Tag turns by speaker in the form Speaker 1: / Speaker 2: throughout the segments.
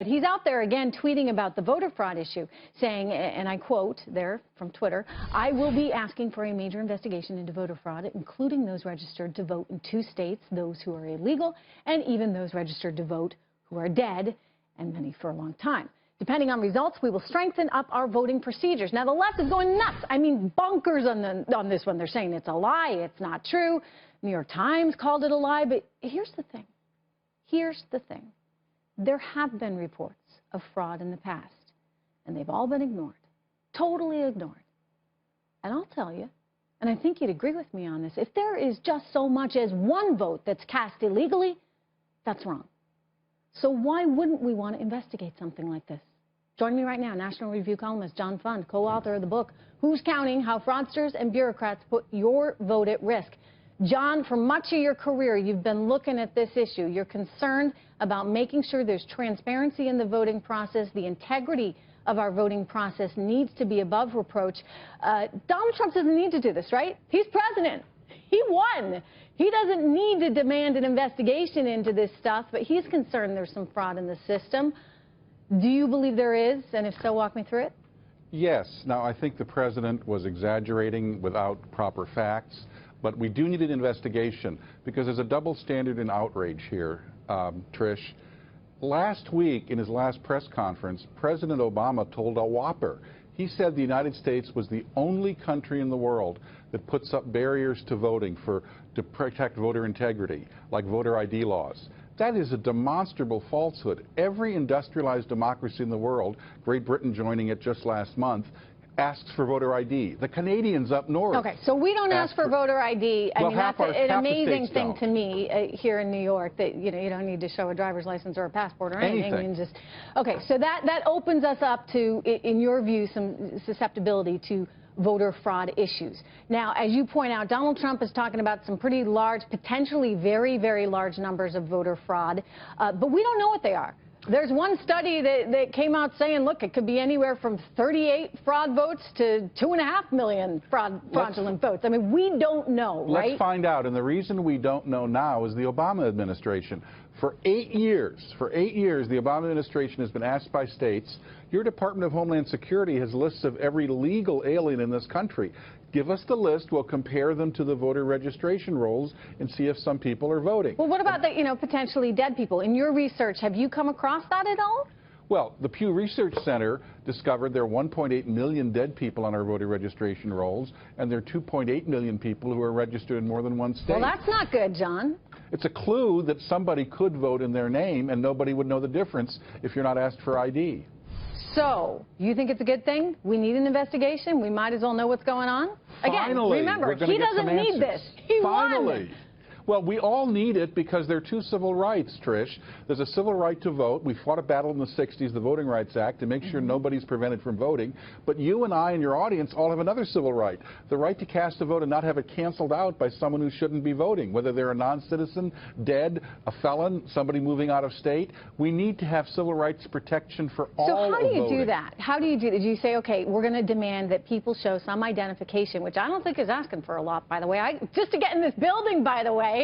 Speaker 1: he's out there again tweeting about the voter fraud issue, saying, and I quote there from Twitter, "I will be asking for a major investigation into voter fraud, including those registered to vote in 2 states, those who are illegal, and even those registered to vote who are dead, and many for a long time. Depending on results, we will strengthen up our voting procedures." Now, the left is going nuts. I mean, bonkers on this one. They're saying it's a lie, it's not true. New York Times called it a lie. But here's the thing. Here's the thing. There have been reports of fraud in the past, and they've all been ignored, totally ignored. And I'll tell you, and I think you'd agree with me on this, if there is just so much as 1 vote that's cast illegally, that's wrong. So why wouldn't we want to investigate something like this? Join me right now, National Review columnist John Fund, co-author of the book, Who's Counting? How Fraudsters and Bureaucrats Put Your Vote at Risk. John, for much of your career, you've been looking at this issue. You're concerned about making sure there's transparency in the voting process. The integrity of our voting process needs to be above reproach. Donald Trump doesn't need to do this, right? He's president. He won. He doesn't need to demand an investigation into this stuff, but he's concerned there's some fraud in the system. Do you believe there is? And if so, walk me through it.
Speaker 2: Yes. Now, I think the president was exaggerating without proper facts, but we do need an investigation because there's a double standard and outrage here, Trish. Last week, in his last press conference, President Obama told a whopper. He said the United States was the only country in the world that puts up barriers to voting to protect voter integrity, like voter ID laws. That is a demonstrable falsehood. Every industrialized democracy in the world, Great Britain joining it just last month, asks for voter ID. The Canadians up north.
Speaker 1: Okay, so we don't ask for voter ID. I mean, that's an amazing thing to me here in New York, that you don't need to show a driver's license or a passport or anything. Okay, so that opens us up to, in your view, some susceptibility to voter fraud issues. Now, as you point out, Donald Trump is talking about some pretty large, potentially very, very large numbers of voter fraud, but we don't know what they are. There's one study that came out saying, look, it could be anywhere from 38 fraud votes to 2.5 million fraudulent votes. I mean, we don't know, right?
Speaker 2: Let's find out. And the reason we don't know now is the Obama administration. For 8 years, the Obama administration has been asked by states, your Department of Homeland Security has lists of every legal alien in this country. Give us the list. We'll compare them to the voter registration rolls and see if some people are voting.
Speaker 1: Well, what about the, potentially dead people? In your research, have you come across that at all?
Speaker 2: Well, the Pew Research Center discovered there are 1.8 million dead people on our voter registration rolls, and there are 2.8 million people who are registered in more than 1 state.
Speaker 1: Well, that's not good, John.
Speaker 2: It's a clue that somebody could vote in their name, and nobody would know the difference if you're not asked for ID.
Speaker 1: So, you think it's a good thing? We need an investigation? We might as well know what's going on? Again,
Speaker 2: Finally,
Speaker 1: remember, he doesn't need this. He won.
Speaker 2: Well, we all need it because there are 2 civil rights, Trish. There's a civil right to vote. We fought a battle in the 60s, the Voting Rights Act, to make sure nobody's prevented from voting. But you and I and your audience all have another civil right, the right to cast a vote and not have it canceled out by someone who shouldn't be voting, whether they're a non-citizen, dead, a felon, somebody moving out of state. We need to have civil rights protection for all of voting.
Speaker 1: So how do you do that? How do you do that? Do you say, okay, we're going to demand that people show some identification, which I don't think is asking for a lot, by the way. Just to get in this building, by the way.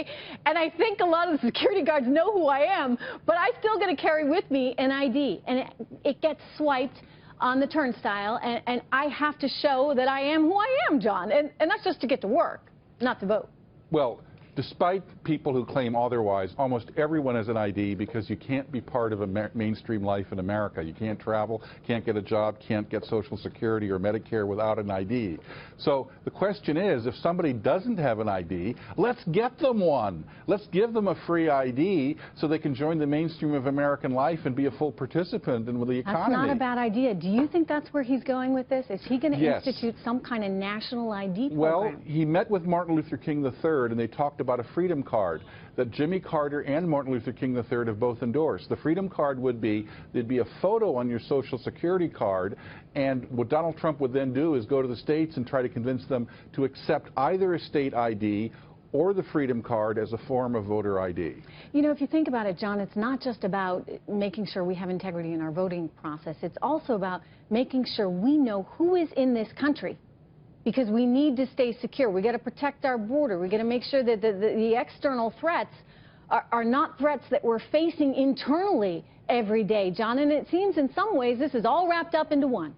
Speaker 1: And I think a lot of the security guards know who I am, but I still got to carry with me an ID, and it gets swiped on the turnstile, and I have to show that I am who I am, John, and that's just to get to work, not to vote.
Speaker 2: Well, despite people who claim otherwise, almost everyone has an ID because you can't be part of a mainstream life in America. You can't travel, can't get a job, can't get Social Security or Medicare without an ID. So the question is, if somebody doesn't have an ID, let's get them one. Let's give them a free ID so they can join the mainstream of American life and be a full participant in the economy.
Speaker 1: That's not a bad idea. Do you think that's where he's going with this? Is he going to institute some kind of national ID program?
Speaker 2: Well, he met with Martin Luther King III, and they talked about a freedom card that Jimmy Carter and Martin Luther King III have both endorsed. The freedom card would be, there'd be a photo on your Social Security card, and what Donald Trump would then do is go to the states and try to convince them to accept either a state ID or the freedom card as a form of voter ID.
Speaker 1: If you think about it, John, it's not just about making sure we have integrity in our voting process. It's also about making sure we know who is in this country, because we need to stay secure. We got to protect our border. We got to make sure that the external threats are not threats that we're facing internally every day. John, and it seems in some ways this is all wrapped up into one.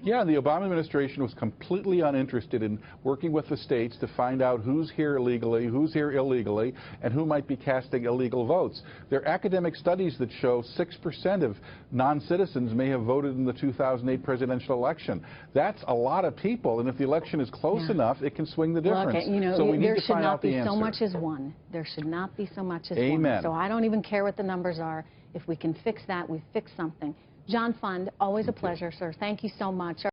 Speaker 2: Yeah, the Obama administration was completely uninterested in working with the states to find out who's here legally, who's here illegally, and who might be casting illegal votes. There are academic studies that show 6% of non-citizens may have voted in the 2008 presidential election. That's a lot of people, and if the election is close enough, it can swing the difference.
Speaker 1: Look, you know,
Speaker 2: so we need
Speaker 1: there
Speaker 2: to
Speaker 1: should
Speaker 2: find
Speaker 1: not
Speaker 2: out the
Speaker 1: be
Speaker 2: answer.
Speaker 1: so much as one. There should not be so much as one.
Speaker 2: Amen.
Speaker 1: So I don't even care what the numbers are. If we can fix that, we fix something. John Fund, always a pleasure, sir. Thank you so much.